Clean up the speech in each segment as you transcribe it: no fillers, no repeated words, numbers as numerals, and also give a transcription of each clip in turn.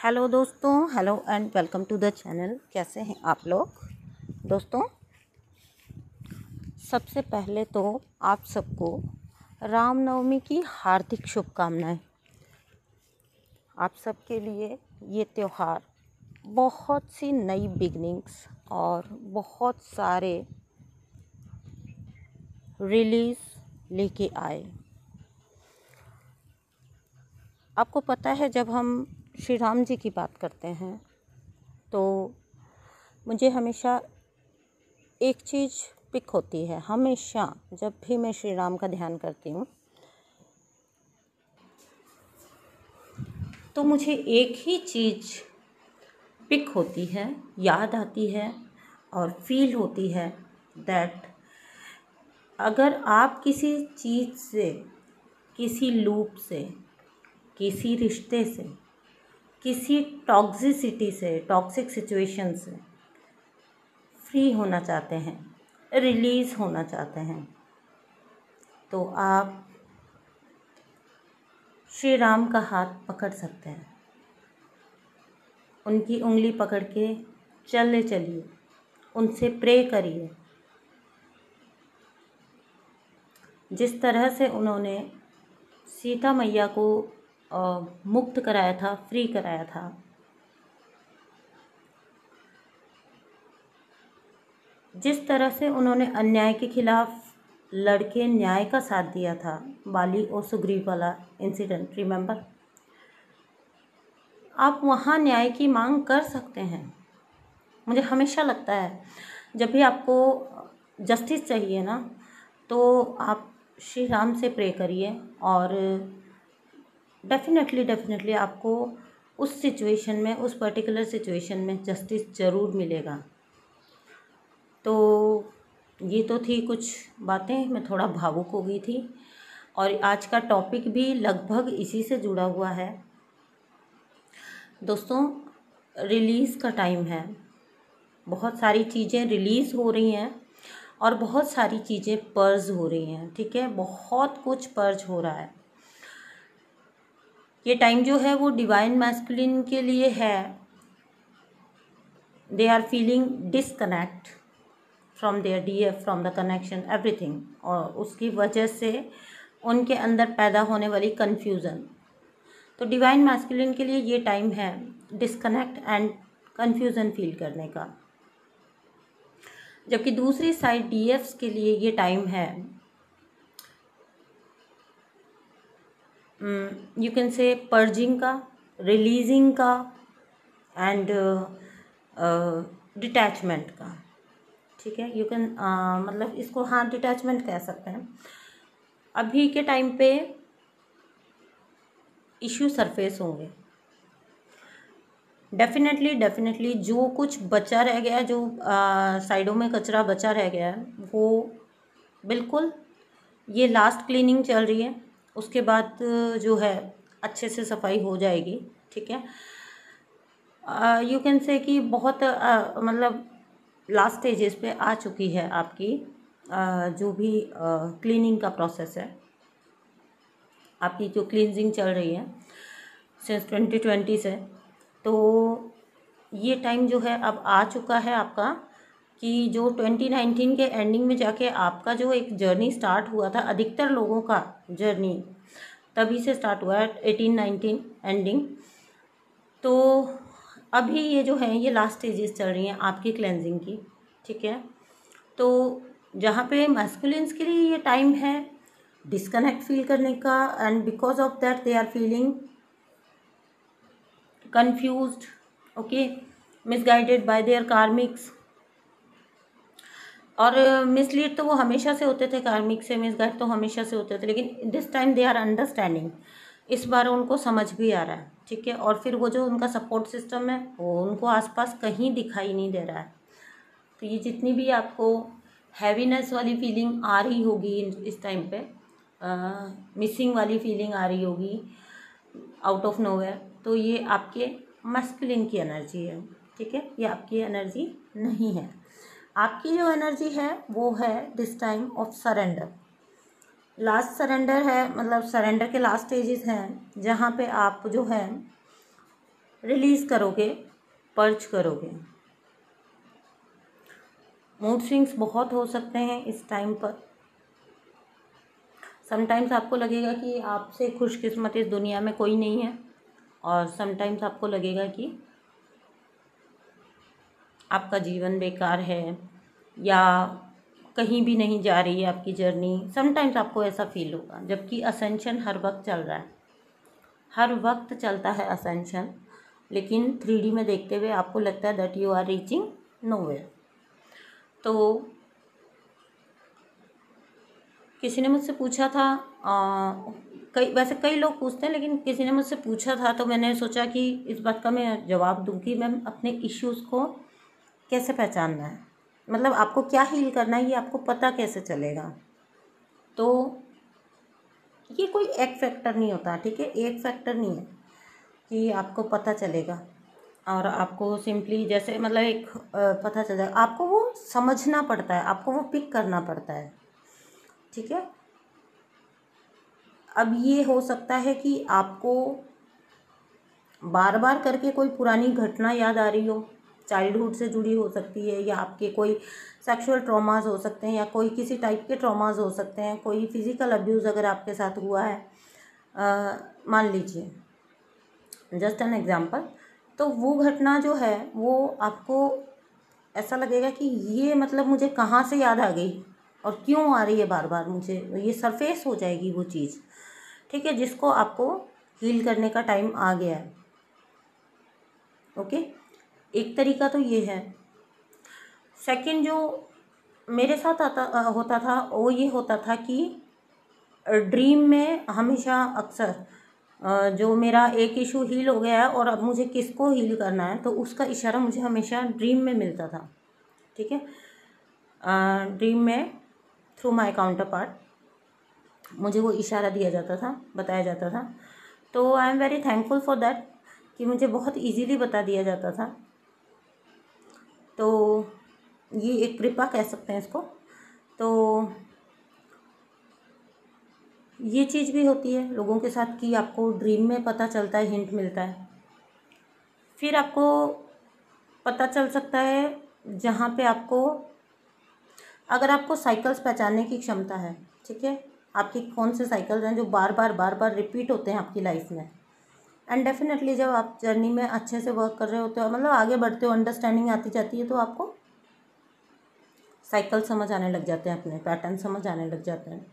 Hello दोस्तों, hello and welcome to the channel. कैसे हैं आप लोग दोस्तों? सबसे पहले तो आप सबको रामनवमी की हार्दिक शुभकामनाएं। आप सबके लिए ये त्यौहार बहुत सी नई बिगनिंग्स और बहुत सारे रिलीज़ लेके आए। आपको पता है, जब हम श्री राम जी की बात करते हैं तो मुझे हमेशा एक चीज़ पिक होती है। हमेशा जब भी मैं श्री राम का ध्यान करती हूँ तो मुझे एक ही चीज़ पिक होती है, याद आती है और फील होती है दैट अगर आप किसी चीज़ से, किसी लूप से, किसी रिश्ते से, किसी टॉक्सिसिटी से, टॉक्सिक सिचुएशन से फ्री होना चाहते हैं, रिलीज़ होना चाहते हैं, तो आप श्री राम का हाथ पकड़ सकते हैं। उनकी उंगली पकड़ के चलिए, उनसे प्रे करिए। जिस तरह से उन्होंने सीता मैया को मुक्त कराया था, फ्री कराया था, जिस तरह से उन्होंने अन्याय के खिलाफ लड़के न्याय का साथ दिया था, बाली और सुग्रीव वाला इंसिडेंट रिमेंबर, आप वहाँ न्याय की मांग कर सकते हैं। मुझे हमेशा लगता है जब भी आपको जस्टिस चाहिए ना, तो आप श्री राम से प्रे करिए और डेफिनेटली आपको उस सिचुएशन में, उस पर्टिकुलर सिचुएशन में जस्टिस ज़रूर मिलेगा। तो ये तो थी कुछ बातें, मैं थोड़ा भावुक हो गई थी और आज का टॉपिक भी लगभग इसी से जुड़ा हुआ है। दोस्तों, रिलीज़ का टाइम है, बहुत सारी चीज़ें रिलीज़ हो रही हैं और बहुत सारी चीज़ें पर्ज हो रही हैं। ठीक है, बहुत कुछ पर्ज हो रहा है। ये टाइम जो है वो डिवाइन मैस्कुलिन के लिए है। They are feeling disconnect from their DF, from the connection, everything, और उसकी वजह से उनके अंदर पैदा होने वाली कन्फ्यूज़न। तो डिवाइन मैस्कुलिन के लिए ये टाइम है डिसकनेक्ट एंड कन्फ्यूज़न फील करने का, जबकि दूसरी साइड डीएफ्स के लिए ये टाइम है, यू कैन से पर्जिंग का, रिलीजिंग का एंड डिटैचमेंट का। ठीक है, यू कैन मतलब इसको हाँ डिटैचमेंट कह सकते हैं। अभी के टाइम पे इश्यू सरफेस होंगे डेफिनेटली। जो कुछ बचा रह गया है, जो साइडों में कचरा बचा रह गया है, वो बिल्कुल ये लास्ट क्लीनिंग चल रही है, उसके बाद जो है अच्छे से सफाई हो जाएगी। ठीक है, यू कैन से कि बहुत मतलब लास्ट स्टेजेस पे आ चुकी है आपकी जो भी क्लीनिंग का प्रोसेस है, आपकी जो क्लींजिंग चल रही है सिंस 2020 से। तो ये टाइम जो है अब आ चुका है आपका, कि जो 2019 के एंडिंग में जाके आपका जो एक जर्नी स्टार्ट हुआ था, अधिकतर लोगों का जर्नी तभी से स्टार्ट हुआ है 18-19 एंडिंग। तो अभी ये जो है ये लास्ट स्टेजेस चल रही हैं आपकी क्लेंजिंग की। ठीक है, तो जहाँ पे मैस्कुलिन्स के लिए ये टाइम है डिस्कनेक्ट फील करने का, and because of that they are feeling confused, okay, misguided by their karmics। और मिसलीड तो वो हमेशा से होते थे, कार्मिक से मिसगाइड तो हमेशा से होते थे, लेकिन this time they are understanding, इस बार उनको समझ भी आ रहा है। ठीक है, और फिर वो जो उनका सपोर्ट सिस्टम है वो उनको आसपास कहीं दिखाई नहीं दे रहा है। तो ये जितनी भी आपको हैवीनेस वाली फीलिंग आ रही होगी इस टाइम पे, मिसिंग वाली फीलिंग आ रही होगी आउट ऑफ नोवेयर, तो ये आपके मैस्कुलिन की एनर्जी है। ठीक है, ये आपकी एनर्जी नहीं है। आपकी जो एनर्जी है वो है this time of surrender. Last surrender है, मतलब सरेंडर के लास्ट स्टेजेस हैं जहाँ पे आप जो है रिलीज़ करोगे, पर्च करोगे। मूड स्विंग्स बहुत हो सकते हैं इस टाइम पर। समटाइम्स आपको लगेगा कि आपसे खुशकिस्मत इस दुनिया में कोई नहीं है, और समटाइम्स आपको लगेगा कि आपका जीवन बेकार है या कहीं भी नहीं जा रही है आपकी जर्नी। समटाइम्स आपको ऐसा फील होगा, जबकि असेंशन हर वक्त चल रहा है, हर वक्त चलता है असेंशन, लेकिन 3D में देखते हुए आपको लगता है that you are reaching nowhere. तो किसी ने मुझसे पूछा था, वैसे कई लोग पूछते हैं, लेकिन किसी ने मुझसे पूछा था तो मैंने सोचा कि इस बात का मैं जवाब दूँ कि मैम अपने इश्यूज़ को कैसे पहचानना है, मतलब आपको क्या हील करना है ये आपको पता कैसे चलेगा। तो ये कोई एक फैक्टर नहीं होता, ठीक है, एक फैक्टर नहीं है कि आपको पता चलेगा और आपको सिंपली जैसे मतलब एक पता चल जाएगा। आपको वो समझना पड़ता है, आपको वो पिक करना पड़ता है, ठीक है। अब ये हो सकता है कि आपको बार बार करके कोई पुरानी घटना याद आ रही हो, चाइल्डहुड से जुड़ी हो सकती है, या आपके कोई सेक्सुअल ट्रॉमास हो सकते हैं, या कोई किसी टाइप के ट्रॉमास हो सकते हैं, कोई फिज़िकल अब्यूज़ अगर आपके साथ हुआ है, मान लीजिए जस्ट एन एग्जांपल, तो वो घटना जो है वो आपको ऐसा लगेगा कि ये मतलब मुझे कहाँ से याद आ गई और क्यों आ रही है बार बार, मुझे ये सरफेस हो जाएगी वो चीज़, ठीक है, जिसको आपको हील करने का टाइम आ गया है। ओके, एक तरीका तो ये है। सेकंड जो मेरे साथ होता था वो ये होता था कि ड्रीम में हमेशा अक्सर जो मेरा एक इशू हील हो गया है और अब मुझे किसको हील करना है, तो उसका इशारा मुझे हमेशा ड्रीम में मिलता था, ठीक है। ड्रीम में थ्रू माय काउंटर पार्ट मुझे वो इशारा दिया जाता था, बताया जाता था। तो I am very thankful for that कि मुझे बहुत इजीली बता दिया जाता था। तो ये एक कृपा कह सकते हैं इसको। तो ये चीज़ भी होती है लोगों के साथ कि आपको ड्रीम में पता चलता है, हिंट मिलता है। फिर आपको पता चल सकता है जहाँ पे आपको, अगर आपको साइकिल्स पहचानने की क्षमता है, ठीक है, आपकी कौन से साइकिल्स हैं जो बार बार रिपीट होते हैं आपकी लाइफ में, एंड डेफिनेटली जब आप जर्नी में अच्छे से वर्क कर रहे होते हो, मतलब आगे बढ़ते हो, अंडरस्टैंडिंग आती जाती है, तो आपको साइकिल समझ आने लग जाते हैं, अपने पैटर्न समझ आने लग जाते हैं।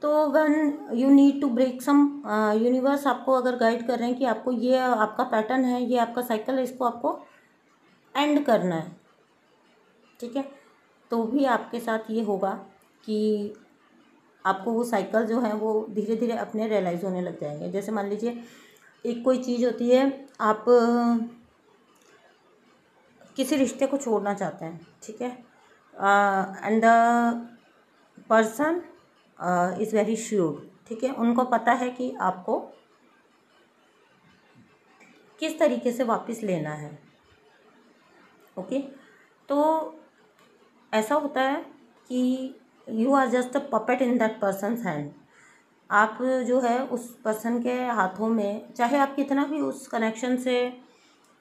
तो when you need to break some, universe आपको अगर गाइड कर रहे हैं कि आपको ये आपका पैटर्न है, ये आपका साइकिल है, इसको आपको एंड करना है, ठीक है, तो भी आपके साथ ये होगा कि आपको वो साइकिल जो है वो धीरे धीरे अपने रियलाइज़ होने लग जाएंगे। जैसे मान लीजिए एक कोई चीज़ होती है, आप किसी रिश्ते को छोड़ना चाहते हैं, ठीक है, and the person is very sure, ठीक है, उनको पता है कि आपको किस तरीके से वापस लेना है। ओके, तो ऐसा होता है कि you are just a puppet in that person's hand. आप जो है उस पर्सन के हाथों में, चाहे आप कितना भी उस कनेक्शन से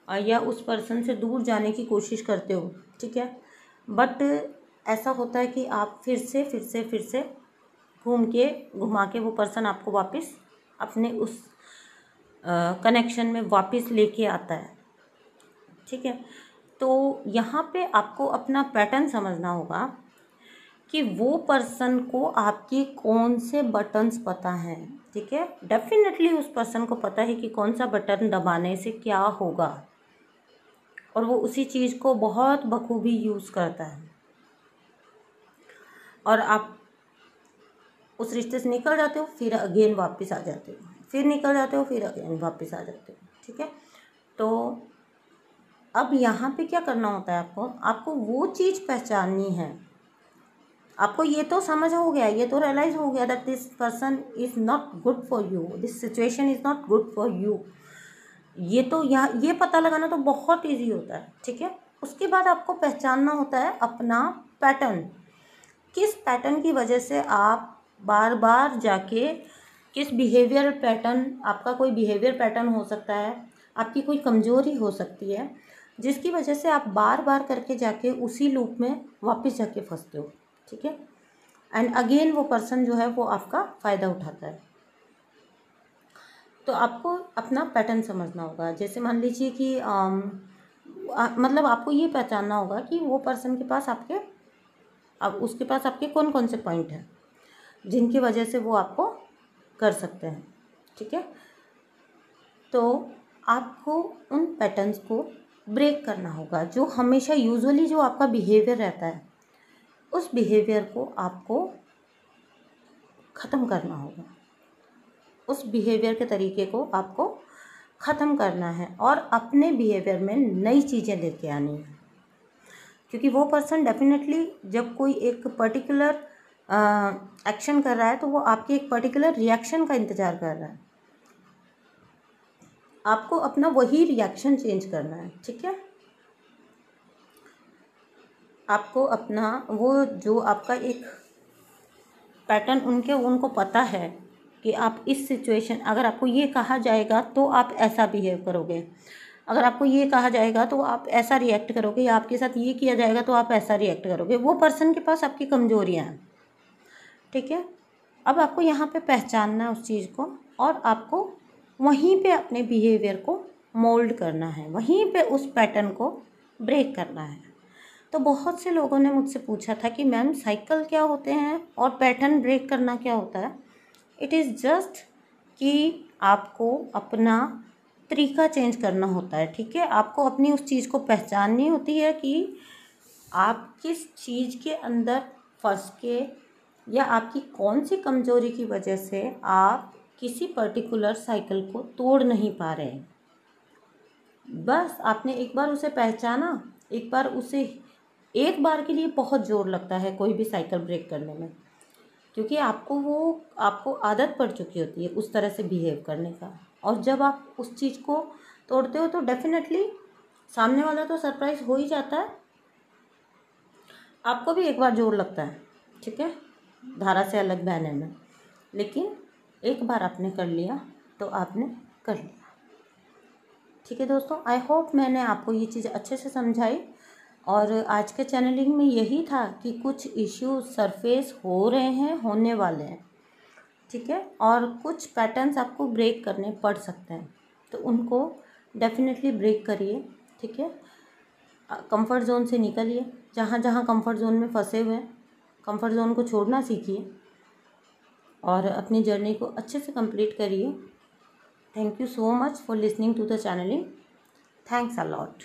या उस पर्सन से दूर जाने की कोशिश करते हो, ठीक है, बट ऐसा होता है कि आप फिर से घुमा के वो पर्सन आपको वापस अपने उस कनेक्शन में वापस लेके आता है, ठीक है। तो यहाँ पे आपको अपना पैटर्न समझना होगा कि वो पर्सन को आपकी कौन से बटन्स पता हैं, ठीक है, डेफिनेटली उस पर्सन को पता है कि कौन सा बटन दबाने से क्या होगा, और वो उसी चीज़ को बहुत बखूबी यूज़ करता है, और आप उस रिश्ते से निकल जाते हो, फिर अगेन वापस आ जाते हो, फिर निकल जाते हो, फिर अगेन वापस आ जाते हो, ठीक है। तो अब यहाँ पे क्या करना होता है, आपको वो चीज़ पहचाननी है। आपको ये तो समझ हो गया, ये तो रियलाइज़ हो गया that this person is not good for you, this situation is not good for you. ये तो यहाँ ये पता लगाना तो बहुत ईजी होता है, ठीक है। उसके बाद आपको पहचानना होता है अपना पैटर्न, किस पैटर्न की वजह से आप बार बार जाके, किस बिहेवियर पैटर्न, आपका कोई बिहेवियर पैटर्न हो सकता है, आपकी कोई कमज़ोरी हो सकती है, जिसकी वजह से आप बार बार करके जाके उसी लूप में वापस जाके फंसते हो, ठीक है। एंड अगेन वो पर्सन जो है वो आपका फ़ायदा उठाता है। तो आपको अपना पैटर्न समझना होगा। जैसे मान लीजिए कि मतलब आपको ये पहचानना होगा कि वो पर्सन के पास अब उसके पास आपके कौन कौन से पॉइंट हैं जिनकी वजह से वो आपको कर सकते हैं, ठीक है। तो आपको उन पैटर्न्स को ब्रेक करना होगा। जो हमेशा यूजुअली जो आपका बिहेवियर रहता है, उस बिहेवियर को आपको ख़त्म करना होगा। उस बिहेवियर के तरीके को आपको ख़त्म करना है और अपने बिहेवियर में नई चीज़ें लेके आनी है। क्योंकि वो पर्सन डेफिनेटली जब कोई एक पर्टिकुलर एक्शन कर रहा है तो वो आपके एक पर्टिकुलर रिएक्शन का इंतज़ार कर रहा है। आपको अपना वही रिएक्शन चेंज करना है, ठीक है। आपको अपना वो जो आपका एक पैटर्न उनको पता है कि आप इस सिचुएशन, अगर आपको ये कहा जाएगा तो आप ऐसा बिहेव करोगे, अगर आपको ये कहा जाएगा तो आप ऐसा रिएक्ट करोगे, या आपके साथ ये किया जाएगा तो आप ऐसा रिएक्ट करोगे। वो पर्सन के पास आपकी कमजोरियाँ हैं, ठीक है। अब आपको यहाँ पे पहचानना है उस चीज़ को और आपको वहीं पे अपने बिहेवियर को मोल्ड करना है, वहीं पे उस पैटर्न को ब्रेक करना है। तो बहुत से लोगों ने मुझसे पूछा था कि मैम साइकिल क्या होते हैं और पैटर्न ब्रेक करना क्या होता है। इट इज़ जस्ट कि आपको अपना तरीका चेंज करना होता है, ठीक है। आपको अपनी उस चीज़ को पहचाननी होती है कि आप किस चीज़ के अंदर फंस के या आपकी कौन सी कमज़ोरी की वजह से आप किसी पर्टिकुलर साइकिल को तोड़ नहीं पा रहे हैं। बस आपने एक बार उसे पहचाना, एक बार के लिए बहुत ज़ोर लगता है कोई भी साइकिल ब्रेक करने में, क्योंकि आपको आदत पड़ चुकी होती है उस तरह से बिहेव करने का। और जब आप उस चीज़ को तोड़ते हो तो डेफिनेटली सामने वाला तो सरप्राइज हो ही जाता है, आपको भी एक बार जोर लगता है, ठीक है, धारा से अलग बहने में। लेकिन एक बार आपने कर लिया तो आपने कर लिया, ठीक है दोस्तों। आई होप मैंने आपको ये चीज़ अच्छे से समझाई। और आज के चैनलिंग में यही था कि कुछ इश्यूज सरफेस हो रहे हैं, होने वाले हैं, ठीक है, और कुछ पैटर्न्स आपको ब्रेक करने पड़ सकते हैं, तो उनको डेफिनेटली ब्रेक करिए, ठीक है। कंफर्ट जोन से निकलिए, जहाँ जहाँ कंफर्ट जोन में फंसे हुए हैं कंफर्ट जोन को छोड़ना सीखिए और अपनी जर्नी को अच्छे से कंप्लीट करिए। Thank you so much for listening to the channelling. Thanks a lot.